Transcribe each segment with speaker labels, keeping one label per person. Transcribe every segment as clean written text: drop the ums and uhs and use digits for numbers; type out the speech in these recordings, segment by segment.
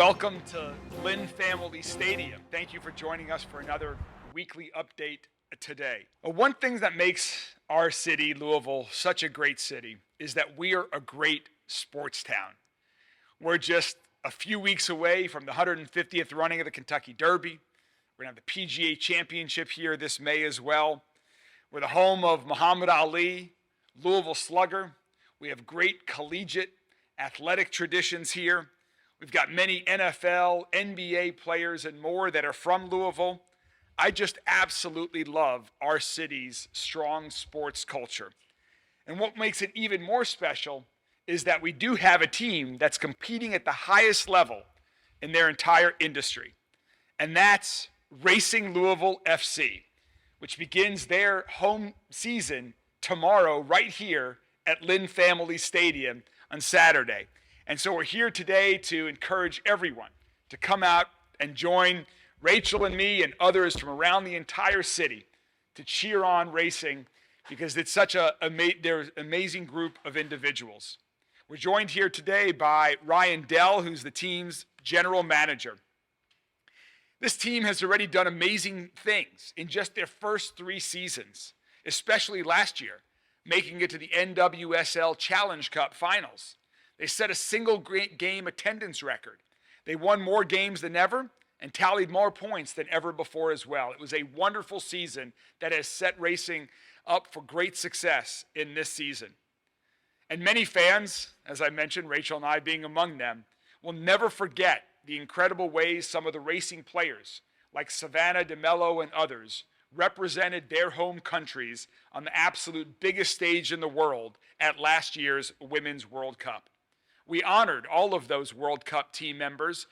Speaker 1: welcome to Lynn Family Stadium. Thank you for joining us for another weekly update today. One thing that makes our city, Louisville, such a great city is that we are a great sports town. We're just a few weeks away from the 150th running of the Kentucky Derby. We're going to have the PGA Championship here this May as well. We're the home of Muhammad Ali, Louisville Slugger. We have great collegiate athletic traditions here. We've got many NFL, NBA players and more that are from Louisville. I just absolutely love our city's strong sports culture. And what makes it even more special is that we do have a team that's competing at the highest level in their entire industry. And that's Racing Louisville FC, which begins their home season tomorrow right here at Lynn Family Stadium on Saturday. And so we're here today to encourage everyone to come out and join Rachel and me and others from around the entire city to cheer on racing because it's such there's an amazing group of individuals. We're joined here today by Ryan Dell, who's the team's general manager. This team has already done amazing things in just their first 3 seasons, especially last year, making it to the NWSL Challenge Cup finals. They set a single game attendance record. They won more games than ever and tallied more points than ever before as well. It was a wonderful season that has set racing up for great success in this season. And many fans, as I mentioned, Rachel and I being among them, will never forget the incredible ways some of the racing players, like Savannah DeMello and others, represented their home countries on the absolute biggest stage in the world at last year's Women's World Cup. We honored all of those World Cup team members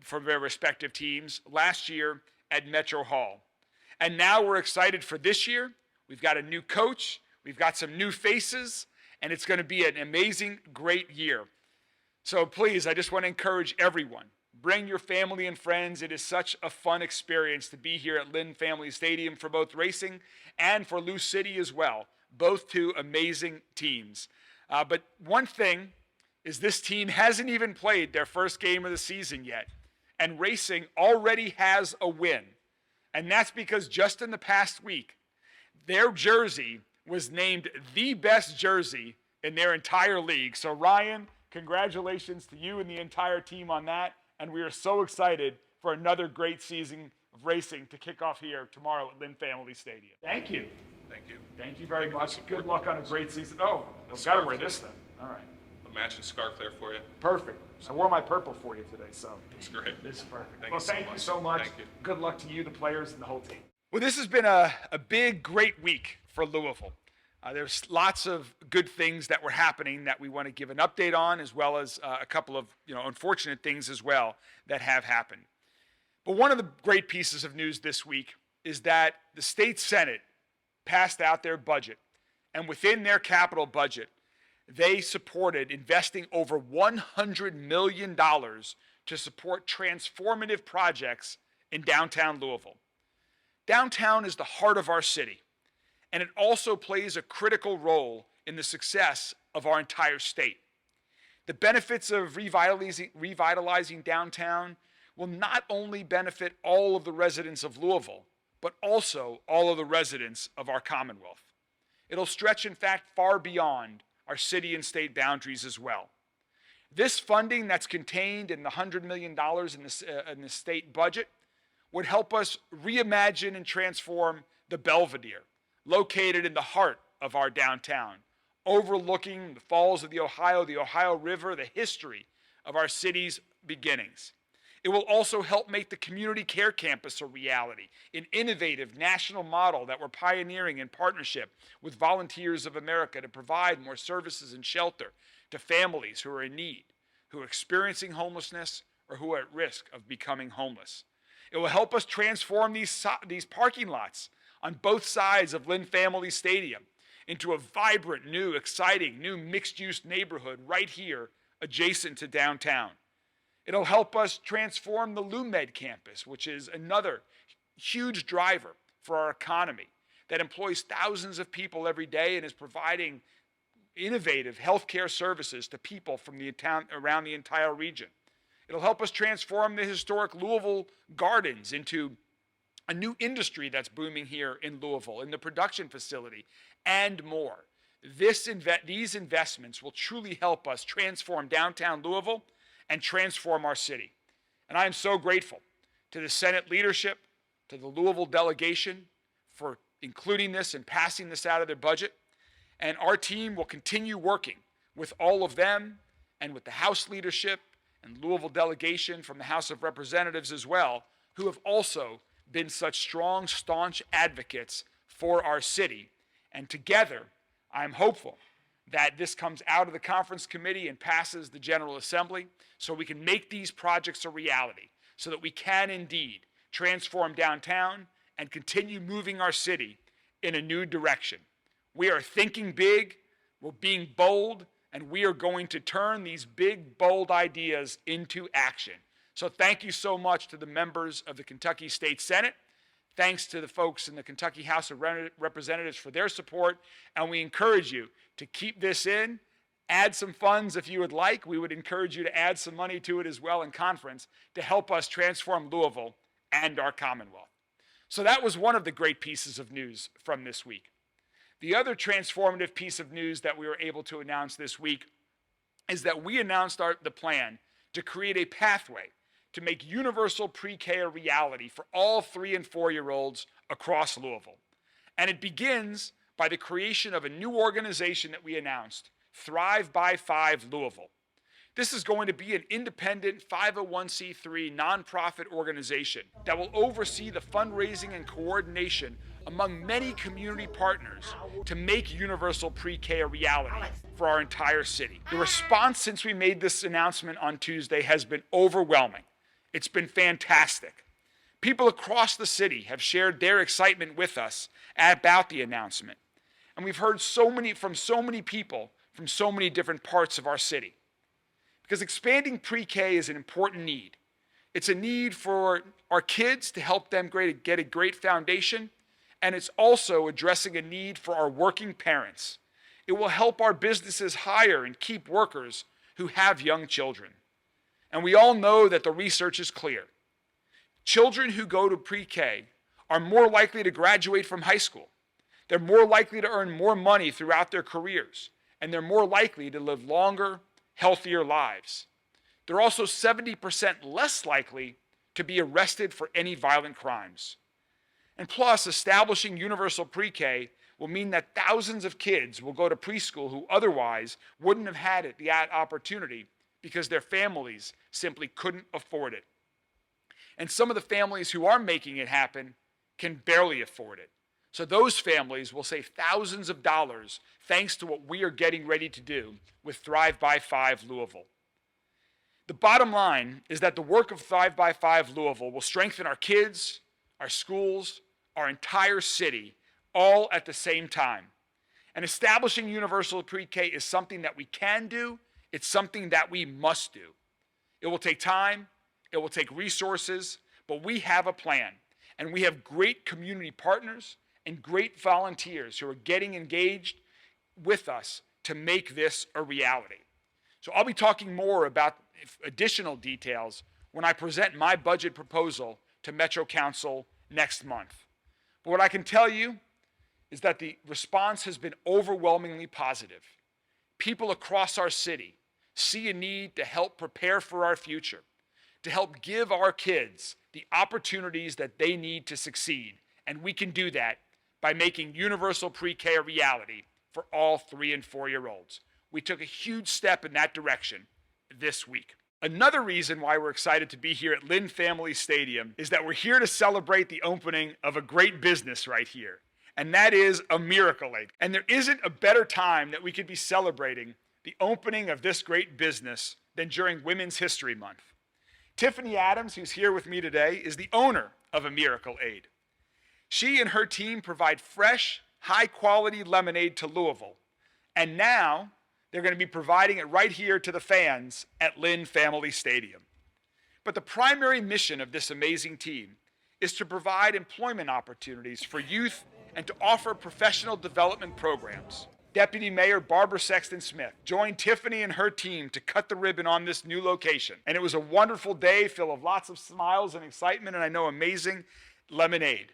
Speaker 1: from their respective teams last year at Metro Hall. And now we're excited for this year. We've got a new coach, we've got some new faces, and it's going to be an amazing, great year. So please, I just want to encourage everyone, bring your family and friends. It is such a fun experience to be here at Lynn Family Stadium for both racing and for Lou City as well. Both two amazing teams. But one thing is this team hasn't even played their first game of the season yet, and racing already has a win. And that's because just in the past week, their jersey was named the best jersey in their entire league. So Ryan, congratulations to you and the entire team on that, and we are so excited for another great season of racing to kick off here tomorrow at Lynn Family Stadium. Thank you.
Speaker 2: Thank you.
Speaker 1: Thank you very much. Good luck on a great season. Oh, I've got to wear this then. All right.
Speaker 2: Matching scarf there for you.
Speaker 1: Perfect. I wore my purple for you today, so.
Speaker 2: It's great.
Speaker 1: This is perfect.
Speaker 2: Thank
Speaker 1: you so much.
Speaker 2: Thank you.
Speaker 1: Good luck to you, the players, and the whole team. Well, this has been a big, great week for Louisville. There's lots of good things that were happening that we want to give an update on, as well as a couple of unfortunate things as well that have happened. But one of the great pieces of news this week is that the state Senate passed out their budget, and within their capital budget, they supported investing over $100 million to support transformative projects in downtown Louisville. Downtown is the heart of our city, and it also plays a critical role in the success of our entire state. The benefits of revitalizing downtown will not only benefit all of the residents of Louisville, but also all of the residents of our Commonwealth. It'll stretch, in fact, far beyond our city and state boundaries as well. This funding that's contained in the $100 million in the state budget would help us reimagine and transform the Belvedere, located in the heart of our downtown, overlooking the falls of the Ohio River, the history of our city's beginnings. It will also help make the community care campus a reality, an innovative national model that we're pioneering in partnership with Volunteers of America to provide more services and shelter to families who are in need, who are experiencing homelessness, or who are at risk of becoming homeless. It will help us transform these parking lots on both sides of Lynn Family Stadium into a vibrant, new, exciting, new mixed-use neighborhood right here adjacent to downtown. It'll help us transform the LouMed campus, which is another huge driver for our economy that employs thousands of people every day and is providing innovative healthcare services to people from around the entire region. It'll help us transform the historic Louisville Gardens into a new industry that's booming here in Louisville, in the production facility, and more. These investments will truly help us transform downtown Louisville and transform our city. And I am so grateful to the Senate leadership, to the Louisville delegation for including this and passing this out of their budget. And our team will continue working with all of them and with the House leadership and Louisville delegation from the House of Representatives as well, who have also been such strong, staunch advocates for our city. And together, I'm hopeful that this comes out of the conference committee and passes the General Assembly so we can make these projects a reality, so that we can indeed transform downtown and continue moving our city in a new direction. We are thinking big, we're being bold, and we are going to turn these big, bold ideas into action. So thank you so much to the members of the Kentucky State Senate. Thanks to the folks in the Kentucky House of Representatives for their support, and we encourage you to keep this in. Add some funds if you would like. We would encourage you to add some money to it as well in conference to help us transform Louisville and our Commonwealth. So that was one of the great pieces of news from this week. The other transformative piece of news that we were able to announce this week is that we announced the plan to create a pathway to make universal pre-K a reality for all 3- and 4-year-olds across Louisville. And it begins by the creation of a new organization that we announced, Thrive by 5 Louisville. This is going to be an independent 501c3 nonprofit organization that will oversee the fundraising and coordination among many community partners to make universal pre-K a reality for our entire city. The response since we made this announcement on Tuesday has been overwhelming. It's been fantastic. People across the city have shared their excitement with us about the announcement. And we've heard from so many people from so many different parts of our city. Because expanding pre-K is an important need. It's a need for our kids to help them get a great foundation, and it's also addressing a need for our working parents. It will help our businesses hire and keep workers who have young children. And we all know that the research is clear. Children who go to pre-K are more likely to graduate from high school. They're more likely to earn more money throughout their careers, and they're more likely to live longer, healthier lives. They're also 70% less likely to be arrested for any violent crimes. And plus, establishing universal pre-K will mean that thousands of kids will go to preschool who otherwise wouldn't have had the opportunity because their families simply couldn't afford it. And some of the families who are making it happen can barely afford it. So those families will save thousands of dollars thanks to what we are getting ready to do with Thrive by 5 Louisville. The bottom line is that the work of Thrive by 5 Louisville will strengthen our kids, our schools, our entire city, all at the same time. And establishing universal pre-K is something that we can do. It's something that we must do. It will take time. It will take resources. But we have a plan. And we have great community partners and great volunteers who are getting engaged with us to make this a reality. So I'll be talking more about additional details when I present my budget proposal to Metro Council next month. But what I can tell you is that the response has been overwhelmingly positive. People across our city see a need to help prepare for our future, to help give our kids the opportunities that they need to succeed. And we can do that by making universal pre-K a reality for all 3- and 4-year-olds. We took a huge step in that direction this week. Another reason why we're excited to be here at Lynn Family Stadium is that we're here to celebrate the opening of a great business right here, and that is a Miracle Aid. And there isn't a better time that we could be celebrating the opening of this great business than during Women's History Month. Tiffany Adams, who's here with me today, is the owner of a Miracle Aid. She and her team provide fresh, high-quality lemonade to Louisville, and now they're going to be providing it right here to the fans at Lynn Family Stadium. But the primary mission of this amazing team is to provide employment opportunities for youth and to offer professional development programs. Deputy Mayor Barbara Sexton Smith joined Tiffany and her team to cut the ribbon on this new location. And it was a wonderful day full of lots of smiles and excitement, and I know amazing lemonade.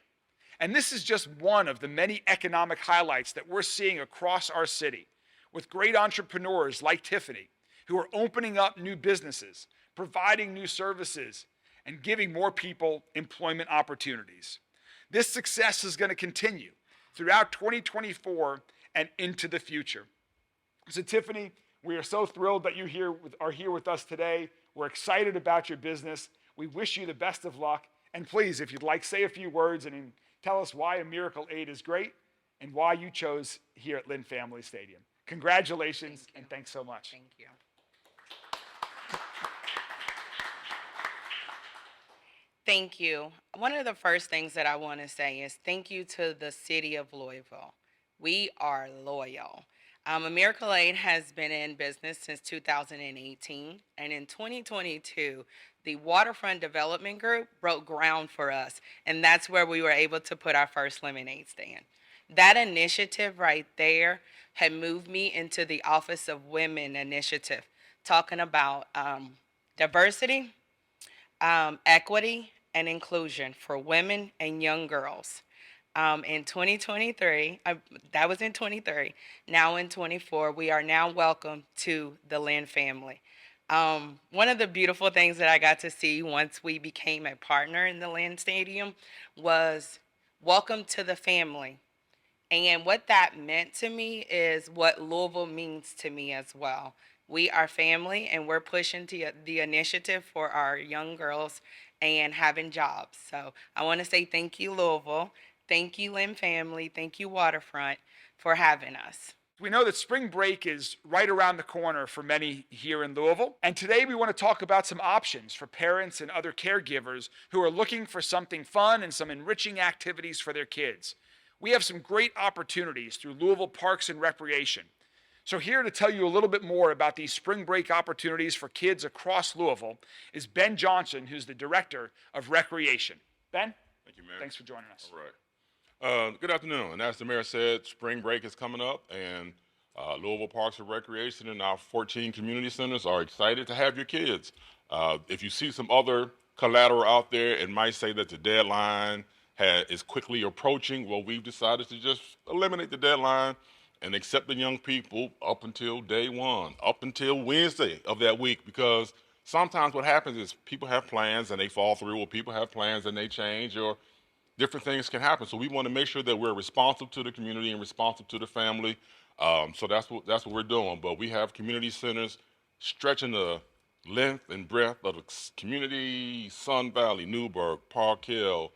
Speaker 1: And this is just one of the many economic highlights that we're seeing across our city with great entrepreneurs like Tiffany who are opening up new businesses, providing new services, and giving more people employment opportunities. This success is going to continue throughout 2024 and into the future. So Tiffany, we are so thrilled that you are here with us today. We're excited about your business. We wish you the best of luck. And please, if you'd like, say a few words and tell us why a Miracle 8 is great and why you chose here at Lynn Family Stadium. Congratulations, and thanks so much.
Speaker 3: Thank you. Thank you. One of the first things that I want to say is thank you to the city of Louisville. We are loyal. A Miracle 8 has been in business since 2018, and in 2022, the Waterfront Development Group broke ground for us, and that's where we were able to put our first lemonade stand. That initiative right there had moved me into the Office of Women Initiative, talking about diversity, equity, and inclusion for women and young girls. In 2023, that was in 23, now in 24, we are now welcome to the Lynn family. One of the beautiful things that I got to see once we became a partner in the Lynn Stadium was welcome to the family. And what that meant to me is what Louisville means to me as well. We are family, and we're pushing the initiative for our young girls and having jobs. So I want to say thank you, Louisville. Thank you, Lynn family. Thank you, Waterfront, for having us.
Speaker 1: We know that spring break is right around the corner for many here in Louisville. And today we want to talk about some options for parents and other caregivers who are looking for something fun and some enriching activities for their kids. We have some great opportunities through Louisville Parks and Recreation. So here to tell you a little bit more about these spring break opportunities for kids across Louisville is Ben Johnson, who's the Director of Recreation. Ben?
Speaker 2: Thank you, Mayor.
Speaker 1: Thanks for joining us.
Speaker 2: All right. Good afternoon. And as the mayor said, spring break is coming up, and Louisville Parks and Recreation and our 14 community centers are excited to have your kids. If you see some other collateral out there, it might say that the deadline is quickly approaching. Well, we've decided to just eliminate the deadline and accept the young people up until day one, up until Wednesday of that week, because sometimes what happens is people have plans and they fall through, or people have plans and they change, or different things can happen. So we want to make sure that we're responsive to the community and responsive to the family. So that's what we're doing. But we have community centers stretching the length and breadth of the community: Sun Valley, Newburgh, Park Hill,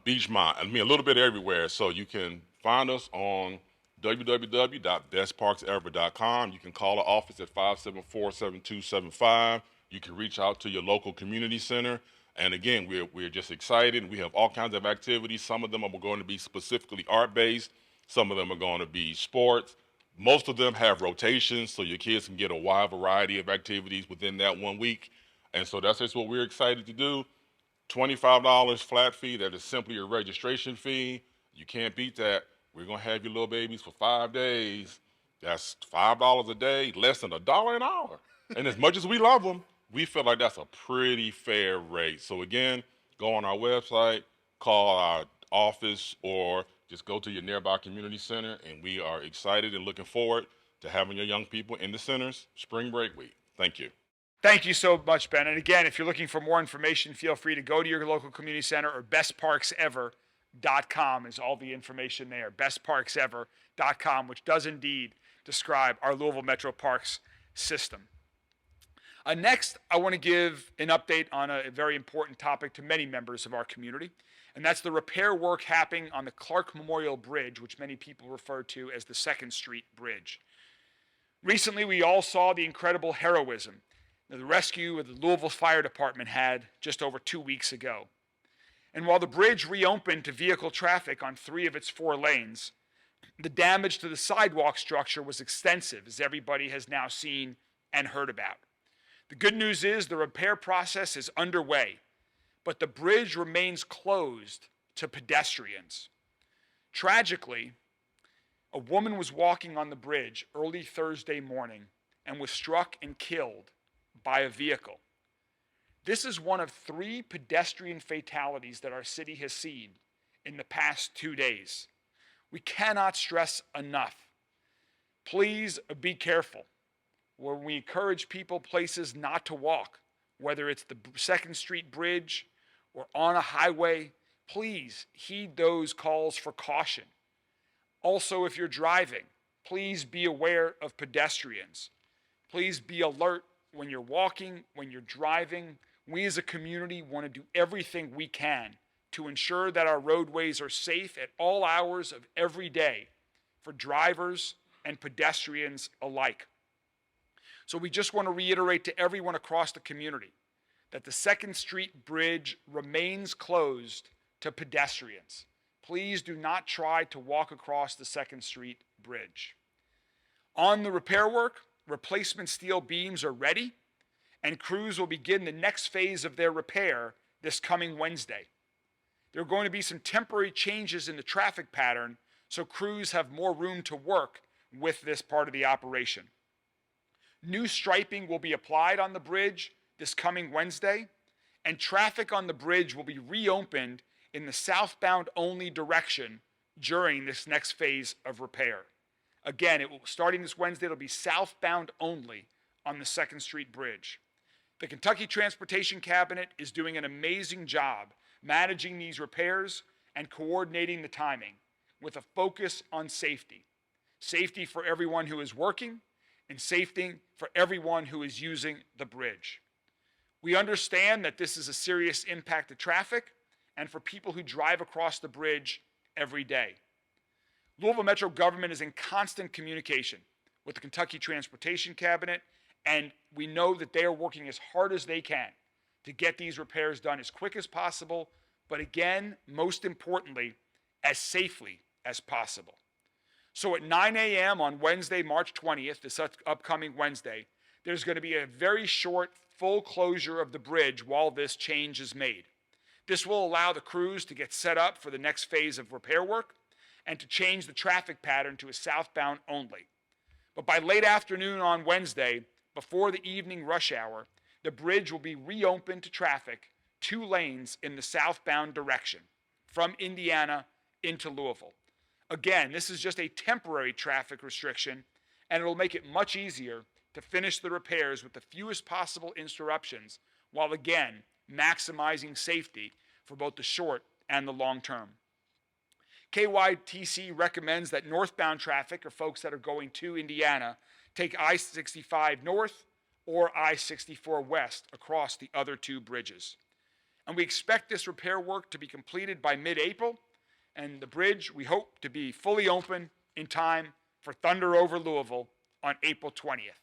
Speaker 2: Beachmont. I mean, a little bit everywhere. So you can find us on www.bestparksever.com. You can call the office at 574-7275. You can reach out to your local community center. And again, we're just excited. We have all kinds of activities. Some of them are going to be specifically art-based. Some of them are going to be sports. Most of them have rotations, so your kids can get a wide variety of activities within that 1 week. And so that's just what we're excited to do. $25 flat fee. That is simply a registration fee. You can't beat that. We're going to have your little babies for 5 days. That's $5 a day, less than $1 an hour. And as much as we love them, we feel like that's a pretty fair rate. So again, go on our website, call our office, or just go to your nearby community center, and we are excited and looking forward to having your young people in the centers spring break week. Thank you.
Speaker 1: Thank you so much, Ben. And again, if you're looking for more information, feel free to go to your local community center, or bestparksever.com is all the information there. bestparksever.com, which does indeed describe our Louisville Metro Parks system. Next, I want to give an update on a very important topic to many members of our community, and that's the repair work happening on the Clark Memorial Bridge, which many people refer to as the 2nd Street Bridge. Recently, we all saw the incredible heroism that the rescue of the Louisville Fire Department had just over 2 weeks ago. And while the bridge reopened to vehicle traffic on 3 of its 4 lanes, the damage to the sidewalk structure was extensive, as everybody has now seen and heard about. The good news is the repair process is underway, but the bridge remains closed to pedestrians. Tragically, A woman was walking on the bridge early Thursday morning and was struck and killed by a vehicle. This is one of 3 pedestrian fatalities that our city has seen in the past 2 days. We cannot stress enough. Please be careful. When we encourage people places not to walk, whether it's the 2nd Street Bridge or on a highway, please heed those calls for caution. Also, if you're driving, please be aware of pedestrians. Please be alert when you're walking, when you're driving. We as a community want to do everything we can to ensure that our roadways are safe at all hours of every day for drivers and pedestrians alike. So we just want to reiterate to everyone across the community that the 2nd Street Bridge remains closed to pedestrians. Please do not try to walk across the 2nd Street Bridge. On the repair work, replacement steel beams are ready, and crews will begin the next phase of their repair this coming Wednesday. There are going to be some temporary changes in the traffic pattern, so crews have more room to work with this part of the operation. New striping will be applied on the bridge this coming Wednesday, and traffic on the bridge will be reopened in the southbound only direction during this next phase of repair. Again, starting this Wednesday, it'll be southbound only on the 2nd Street Bridge. The Kentucky Transportation Cabinet is doing an amazing job managing these repairs and coordinating the timing with a focus on safety. Safety for everyone who is working and safety for everyone who is using the bridge. We understand that this is a serious impact to traffic and for people who drive across the bridge every day. Louisville Metro government is in constant communication with the Kentucky Transportation Cabinet, and we know that they are working as hard as they can to get these repairs done as quick as possible, but again, most importantly, as safely as possible. So at 9 a.m. on Wednesday, March 20th, this upcoming Wednesday, there's going to be a very short, full closure of the bridge while this change is made. This will allow the crews to get set up for the next phase of repair work and to change the traffic pattern to a southbound only. But by late afternoon on Wednesday, before the evening rush hour, the bridge will be reopened to traffic 2 lanes in the southbound direction from Indiana into Louisville. Again, this is just a temporary traffic restriction, and it will make it much easier to finish the repairs with the fewest possible interruptions while again maximizing safety for both the short and the long term. KYTC recommends that northbound traffic, or folks that are going to Indiana, take I-65 north or I-64 west across the other 2 bridges. And we expect this repair work to be completed by mid-April, and the bridge we hope to be fully open in time for Thunder over Louisville on April 20th.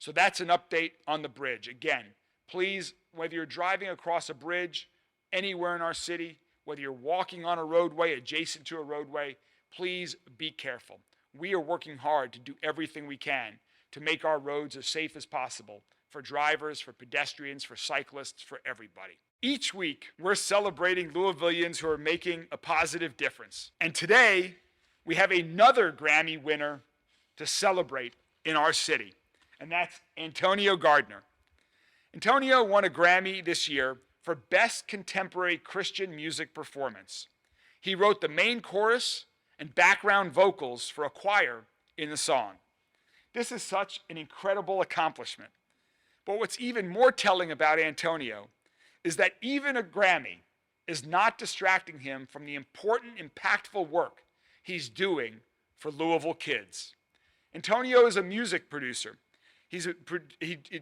Speaker 1: So that's an update on the bridge. Again, please, whether you're driving across a bridge anywhere in our city, whether you're walking on a roadway adjacent to a roadway, please be careful. We are working hard to do everything we can to make our roads as safe as possible for drivers, for pedestrians, for cyclists, for everybody. Each week, we're celebrating Louisvillians who are making a positive difference. And today, we have another Grammy winner to celebrate in our city, and that's Antonio Gardner. Antonio won a Grammy this year for Best Contemporary Christian Music Performance. He wrote the main chorus and background vocals for a choir in the song. This is such an incredible accomplishment. But what's even more telling about Antonio is that even a Grammy is not distracting him from the important, impactful work he's doing for Louisville kids. Antonio is a music producer. He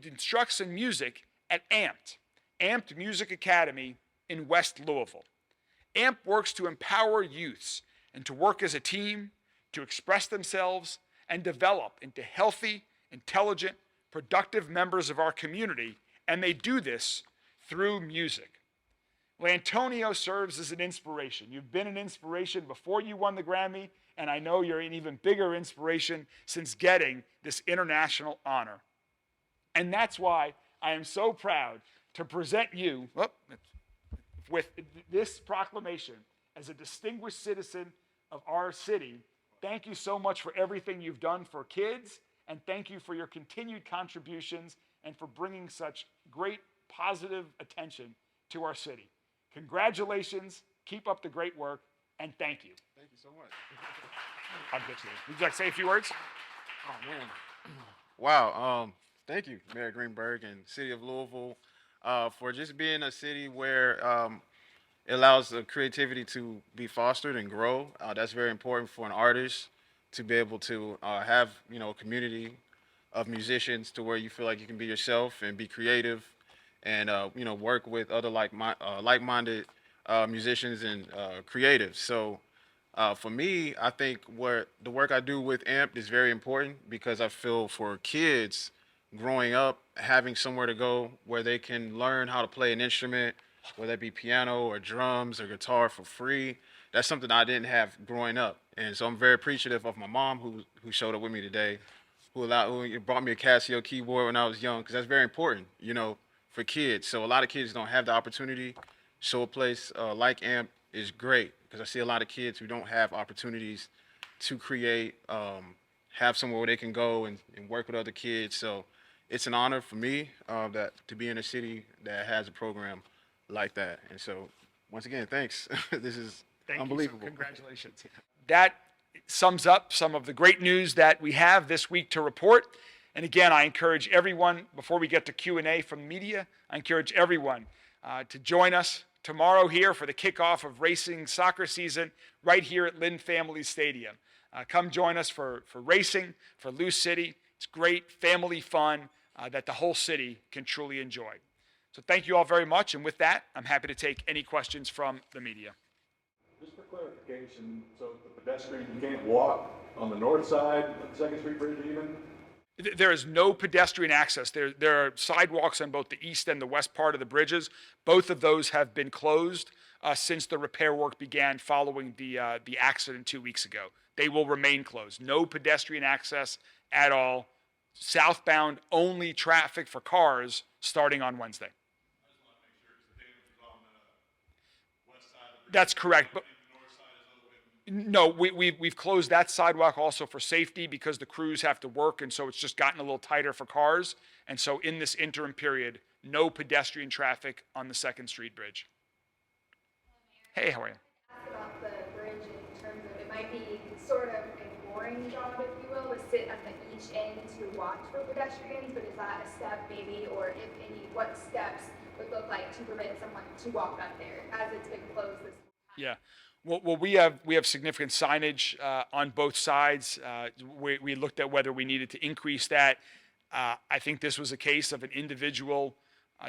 Speaker 1: instructs in music at Amped Music Academy in West Louisville. AMP works to empower youths and to work as a team, to express themselves, and develop into healthy, intelligent, productive members of our community, and they do this through music. Well, Antonio serves as an inspiration. You've been an inspiration before you won the Grammy, and I know you're an even bigger inspiration since getting this international honor. And that's why I am so proud to present you with this proclamation as a distinguished citizen of our city thank you so much for everything you've done for kids, and thank you for your continued contributions and for bringing such great positive attention to our city. Congratulations, keep up the great work, and thank you.
Speaker 4: Thank you so much.
Speaker 1: I'll get you. Would you like to say a few words?
Speaker 4: Oh man. Wow. Thank you, Mayor Greenberg and City of Louisville, for just being a city where it allows the creativity to be fostered and grow. That's very important for an artist to be able to have a community of musicians to where you feel like you can be yourself and be creative, and work with other like-minded musicians and creatives. So. For me, I think what the work I do with AMP is very important because I feel for kids growing up, having somewhere to go where they can learn how to play an instrument, whether it be piano or drums or guitar for free. That's something I didn't have growing up. And so I'm very appreciative of my mom who showed up with me today, who brought me a Casio keyboard when I was young, because that's very important, for kids. So a lot of kids don't have the opportunity. So a place like AMP is great, because I see a lot of kids who don't have opportunities to create, have somewhere where they can go and work with other kids. So it's an honor for me to be in a city that has a program like that. And so once again, thanks. This is unbelievable.
Speaker 1: You, so congratulations. That sums up some of the great news that we have this week to report. And again, I encourage everyone, before we get to Q&A from the media, I encourage everyone to join us tomorrow here for the kickoff of racing soccer season right here at Lynn Family Stadium. Come join us for racing, for Lou City. It's great family fun that the whole city can truly enjoy. So thank you all very much. And with that, I'm happy to take any questions from the media.
Speaker 5: Just for clarification, so the pedestrian, you can't walk on the north side of the Second Street Bridge even?
Speaker 1: There is no pedestrian access. There are sidewalks on both the east and the west part of the bridges. Both of those have been closed since the repair work began following the accident 2 weeks ago. They will remain closed. No pedestrian access at all. Southbound only traffic for cars starting on Wednesday. That's correct. But no, we've closed that sidewalk also for safety because the crews have to work, and so it's just gotten a little tighter for cars. And so in this interim period, no pedestrian traffic on the 2nd Street Bridge. Hey, how are you?
Speaker 6: Ask about the bridge in terms of it might be sort of a boring job, if you will, to sit at each end to watch for pedestrians, but is that a step maybe, or if any, what steps would look like to prevent someone to walk up there as it's been closed this time?
Speaker 1: Yeah. Well, we have significant signage on both sides. We looked at whether we needed to increase that. I think this was a case of an individual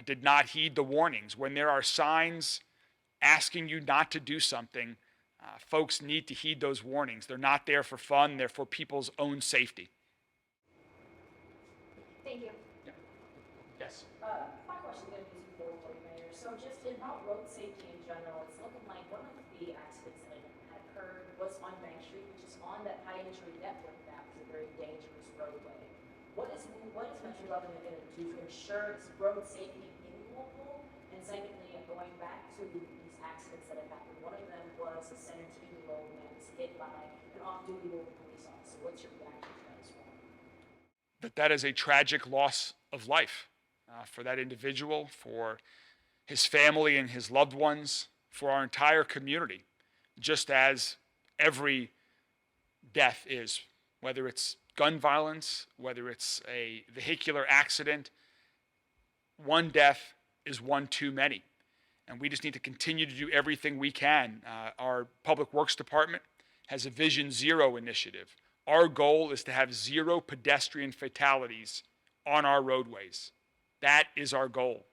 Speaker 1: did not heed the warnings. When there are signs asking you not to do something, folks need to heed those warnings. They're not there for fun. They're for people's own safety.
Speaker 6: Thank you.
Speaker 1: Yeah. Yes.
Speaker 7: My question is going to be for the mayor. So just about road safety in general, it's looking like one of the accidents that had occurred was on Bank Street, which is on that high entry network that was a very dangerous roadway. What is Metro government going to do to ensure road safety in Louisville? And secondly, going back to these accidents that have happened, one of them was a 17-year-old man was hit by an off-duty Louisville police officer. What's your reaction to that as well?
Speaker 1: That is a tragic loss of life for that individual, for his family and his loved ones, for our entire community, just as every death is, whether it's gun violence, whether it's a vehicular accident. One death is one too many. And we just need to continue to do everything we can. Our Public Works Department has a Vision Zero initiative. Our goal is to have 0 pedestrian fatalities on our roadways. That is our goal.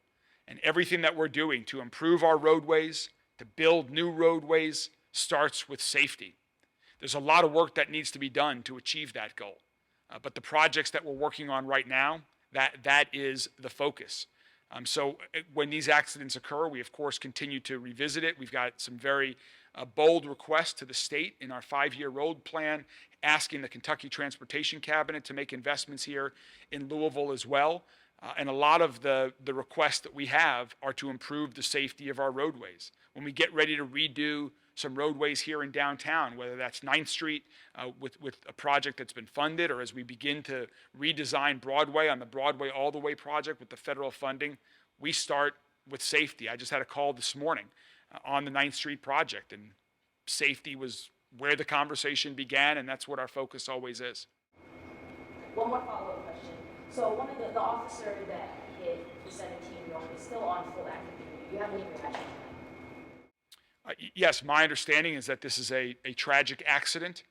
Speaker 1: And everything that we're doing to improve our roadways, to build new roadways, starts with safety. There's a lot of work that needs to be done to achieve that goal. But the projects that we're working on right now, that is the focus. So when these accidents occur, we of course continue to revisit it. We've got some very bold requests to the state in our 5-year road plan, asking the Kentucky Transportation Cabinet to make investments here in Louisville as well. And a lot of the requests that we have are to improve the safety of our roadways. When we get ready to redo some roadways here in downtown, whether that's 9th Street with a project that's been funded, or as we begin to redesign Broadway on the Broadway All the Way project with the federal funding, we start with safety. I just had a call this morning on the 9th Street project, and safety was where the conversation began, and that's what our focus always is.
Speaker 7: One more follow-up question. So one of the officer that hit the 17-year-old is still on full active duty. Do you have any reaction to that?
Speaker 1: Yes, my understanding is that this is a tragic accident.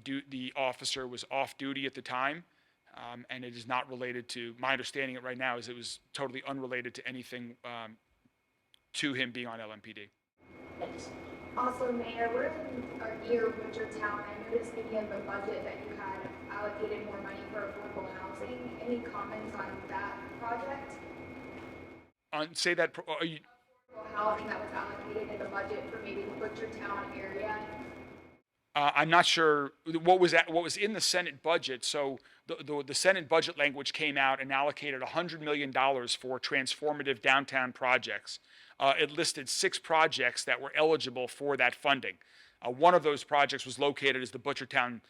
Speaker 1: The officer was off duty at the time, and it is not related to, my understanding right now is it was totally unrelated to anything to him being on LMPD.
Speaker 7: Thanks.
Speaker 6: Also, Mayor, we're near Wintertown. I noticed in the budget that you had allocated more money for affordable housing. Any comments on that project?
Speaker 1: Say that, are you,
Speaker 6: Affordable housing that was allocated in the budget for maybe the Wintertown area?
Speaker 1: I'm not sure what was in the Senate budget. So the Senate budget language came out and allocated $100 million for transformative downtown projects. It listed 6 projects that were eligible for that funding. One of those projects was located as the Butchertown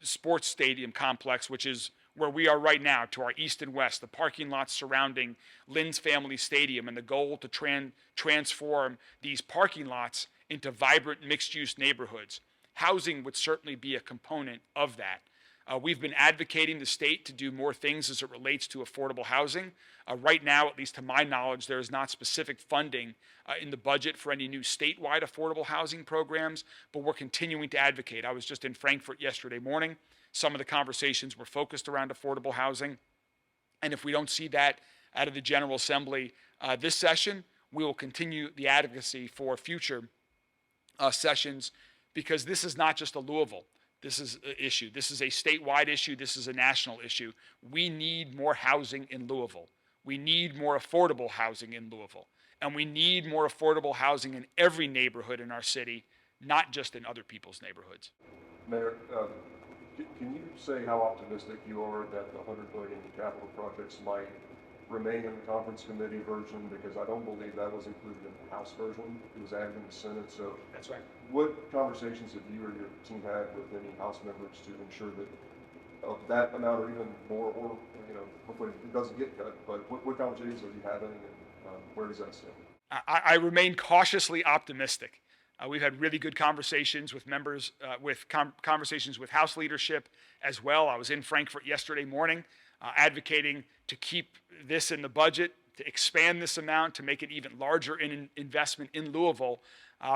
Speaker 1: Sports Stadium complex, which is where we are right now, to our east and west, the parking lots surrounding Lynn's Family Stadium, and the goal to transform these parking lots into vibrant mixed-use neighborhoods. Housing would certainly be a component of that. We've been advocating the state to do more things as it relates to affordable housing. Right now, at least to my knowledge, there is not specific funding in the budget for any new statewide affordable housing programs, but we're continuing to advocate. I was just in Frankfurt yesterday morning. Some of the conversations were focused around affordable housing. And if we don't see that out of the General Assembly this session, we will continue the advocacy for future sessions, because this is not just a Louisville. This is an issue. This is a statewide issue. This is a national issue. We need more housing in Louisville. We need more affordable housing in Louisville. And we need more affordable housing in every neighborhood in our city, not just in other people's neighborhoods.
Speaker 5: Mayor, can you say how optimistic you are that the $100 million capital projects might remain in the conference committee version? Because I don't believe that was included in the House version. It was added in the Senate. So
Speaker 1: that's right.
Speaker 5: What conversations have you or your team had with any House members to ensure that of that amount or even more, or hopefully it doesn't get cut, but what conversations are you having, and where does that stand?
Speaker 1: I remain cautiously optimistic. We've had really good conversations with members, conversations with House leadership as well. I was in Frankfurt yesterday morning advocating to keep this in the budget, to expand this amount, to make it even larger in investment in Louisville,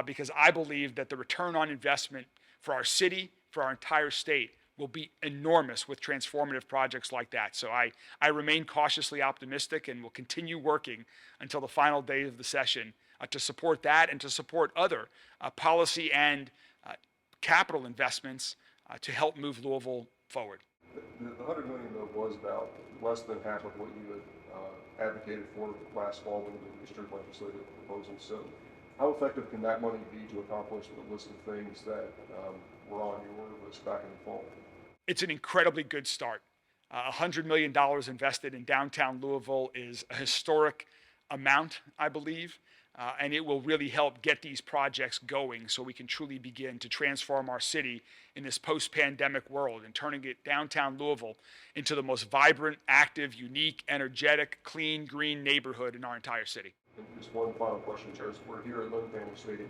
Speaker 1: because I believe that the return on investment for our city, for our entire state, will be enormous with transformative projects like that. So I remain cautiously optimistic and will continue working until the final day of the session to support that and to support other policy and capital investments to help move Louisville forward.
Speaker 5: The $100 million, though, was about less than half of what you had advocated for last fall when you released your legislative proposal. So how effective can that money be to accomplish the list of things that were on your list back in the fall?
Speaker 1: It's an incredibly good start. $100 million invested in downtown Louisville is a historic amount, I believe, and it will really help get these projects going so we can truly begin to transform our city in this post-pandemic world and turning it downtown Louisville into the most vibrant, active, unique, energetic, clean, green neighborhood in our entire city.
Speaker 5: And just one final question, Chair. We're here at Lynn Family Stadium.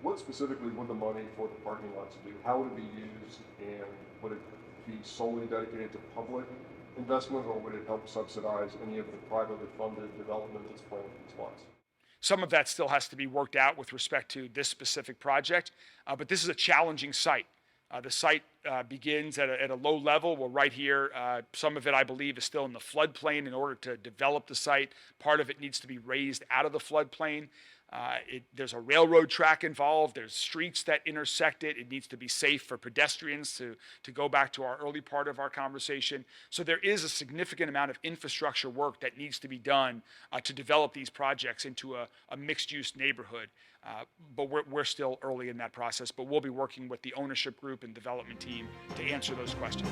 Speaker 5: What specifically would the money for the parking lots do? How would it be used, and would it be solely dedicated to public investment, or would it help subsidize any of the privately funded development that's planned for these lots?
Speaker 1: Some of that still has to be worked out with respect to this specific project, but this is a challenging site. The site begins at a low level. We're right here. Some of it, I believe, is still in the floodplain. In order to develop the site, part of it needs to be raised out of the floodplain. There's a railroad track involved. There's streets that intersect it. It needs to be safe for pedestrians, to go back to our early part of our conversation. So there is a significant amount of infrastructure work that needs to be done to develop these projects into a mixed-use neighborhood. But we're still early in that process, but we'll be working with the ownership group and development team to answer those questions.